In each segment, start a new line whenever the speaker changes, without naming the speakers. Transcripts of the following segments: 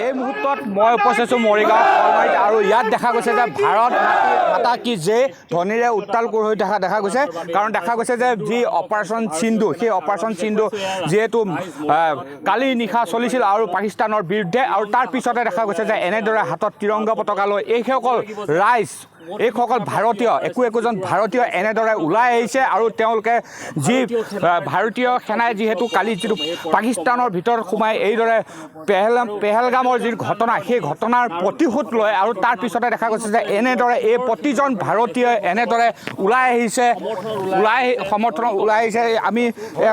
এই মুহূৰ্তত মই উপস্থিত আছোঁ মৰিগাঁও শলমাৰীত আৰু ইয়াত দেখা গৈছে যে ভাৰত মাতা কি জয় ধ্বনিৰে উত্তাল হৈ দেখা গৈছে কাৰণ দেখা গৈছে যে যি অপাৰেশ্যন সিন্ধু সেই অপাৰেশ্যন সিন্ধু যিহেতু কালি নিশা চলিছিল আৰু পাকিস্তানৰ বিৰুদ্ধে আৰু তাৰ পিছতে দেখা গৈছে যে এনেদৰে হাতত তিৰংগা পতাকা লৈ এইসকল ৰাইজ এইসকল ভাৰতীয় একোজন ভাৰতীয় এনেদৰে ওলাই আহিছে আৰু তেওঁলোকে যি ভাৰতীয় সেনাই যিহেতু কালি যিটো পাকিস্তানৰ ভিতৰত সোমাই এইদৰে পেহেলগামৰ যি ঘটনা সেই ঘটনাৰ প্ৰতিশোধ লয় আৰু তাৰ পিছতে দেখা গৈছে যে এনেদৰে এই প্ৰতিজন ভাৰতীয় এনেদৰে ওলাই আহিছে সমৰ্থন ওলাই আহিছে আমি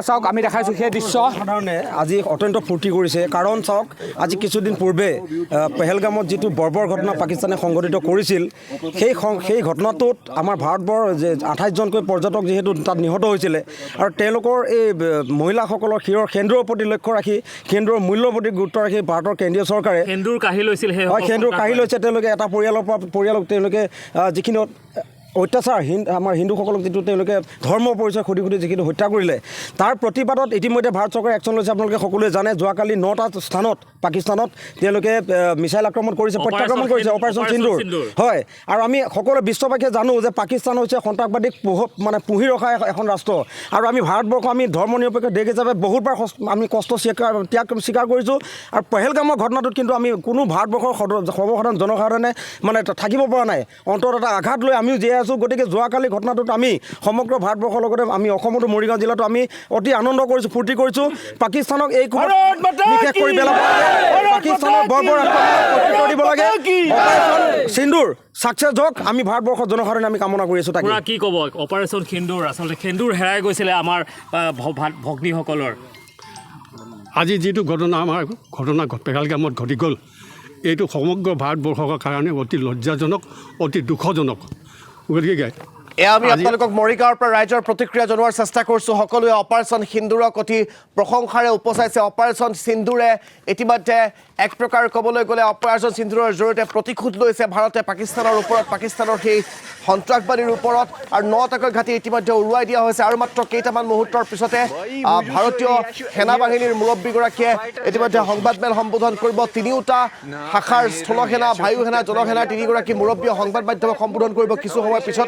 চাওক আমি দেখাইছোঁ সেই দৃশ্য
সাধাৰণে আজি অত্যন্ত ফূৰ্তি কৰিছে কাৰণ চাওক আজি কিছুদিন পূৰ্বে পেহেলগামত যিটো বৰ্বৰ ঘটনা পাকিস্তানে সংঘটিত কৰিছিল সেই ঘটনাটোত আমাৰ ভাৰতবৰ্ষৰ যে 28জনকৈ পৰ্যটক যিহেতু তাত নিহত হৈছিলে আৰু তেওঁলোকৰ এই মহিলাসকলৰ শিৰৰ সেন্দুৰৰ প্ৰতি লক্ষ্য ৰাখি সেন্দুৰৰ মূল্যৰ প্ৰতি গুৰুত্ব ৰাখি ভাৰতৰ কেন্দ্ৰীয় চৰকাৰে
সেন্দুৰ কাঢ়ি লৈছিল
সেন্দুৰ কাঢ়ি লৈছে তেওঁলোকে এটা পৰিয়ালক তেওঁলোকে যিখিনি অত্যাচাৰ আমাৰ হিন্দুসকলক যিটো তেওঁলোকে ধৰ্ম পৰিচয় সুধি যিখিনি হত্যা কৰিলে তাৰ প্ৰতিবাদত ইতিমধ্যে ভাৰত চৰকাৰে একশ্যন লৈছে আপোনালোকে সকলোৱে জানে যোৱাকালি 9টা স্থানত পাকিস্তানত তেওঁলোকে মিছাইল আক্ৰমণ কৰিছে প্ৰত্যাক্ৰমণ কৰিছে অপাৰেশ্যন সিন্দুৰ হয় আৰু আমি সকলো বিশ্ববাসীয়ে জানো যে পাকিস্তান হৈছে সন্ত্ৰাসবাদীক পুহি ৰখা এখন ৰাষ্ট্ৰ আৰু আমি ভাৰতবৰ্ষ আমি ধৰ্ম নিৰপেক্ষ দেশ হিচাপে বহুতবাৰ আমি কষ্ট ত্যাগ স্বীকাৰ কৰিছোঁ আৰু পেহেলগামৰ ঘটনাটোত কিন্তু আমি কোনো ভাৰতবৰ্ষৰ সৰ্বসাধাৰণ জনসাধাৰণে থাকিব পৰা নাই অন্তৰত এটা আঘাত লৈ আমিও জীয়াই আছোঁ গতিকে যোৱাকালি ঘটনাটোত আমি সমগ্ৰ ভাৰতবৰ্ষৰ লগতে আমি অসমতো মৰিগাঁও জিলাতো আমি অতি আনন্দ কৰিছোঁ ফূৰ্তি কৰিছোঁ পাকিস্তানক এই বিশেষ কৰি পেলাব পাকিস্তানৰ বৰ্বৰ আক্ৰমণ দিব লাগে অপাৰেশ্যন সিন্দুৰ ছাকচেছ হওক আমি ভাৰতবৰ্ষৰ জনসাধাৰণে আমি কামনা কৰি আছোঁ তাকে
কি ক'ব অপাৰেশ্যন সিন্দুৰ আচলতে সেন্দুৰ হেৰাই গৈছিলে আমাৰ ভগ্নীসকলৰ
আজি যিটো ঘটনা পেহেলগামত ঘটি গ'ল এইটো সমগ্ৰ ভাৰতবৰ্ষৰ কাৰণে অতি লজ্জাজনক অতি দুখজনক গতিকে
আমি আপোনালোকক মৰিগাঁৱৰ পৰা ৰাইজৰ প্ৰতিক্ৰিয়া জনোৱাৰ চেষ্টা কৰিছোঁ সকলোৱে অপাৰেশ্যন সিন্দুৰক অতি প্ৰশংসাৰে উপচাইছে অপাৰেশ্যন সিন্দুৰে ইতিমধ্যে এক প্ৰকাৰ ক'বলৈ গ'লে অপাৰেশ্যন সিন্দুৰৰ জৰিয়তে প্ৰতিশোধ লৈছে ভাৰতে পাকিস্তানৰ ওপৰত পাকিস্তানৰ সেই সন্ত্ৰাসবাদীৰ ওপৰত আৰু 9টাকৈ ঘাটি ইতিমধ্যে উৰুৱাই দিয়া হৈছে আৰু মাত্ৰ কেইটামান মুহূৰ্তৰ পিছতে ভাৰতীয় সেনাবাহিনীৰ মুৰব্বীগৰাকীয়ে ইতিমধ্যে সংবাদমেল সম্বোধন কৰিব তিনিওটা শাখাৰ স্থল সেনা বায়ু সেনা জলসেনাৰ তিনিগৰাকী মুৰব্বীয়ে সংবাদ মাধ্যমক সম্বোধন কৰিব কিছু সময় পিছত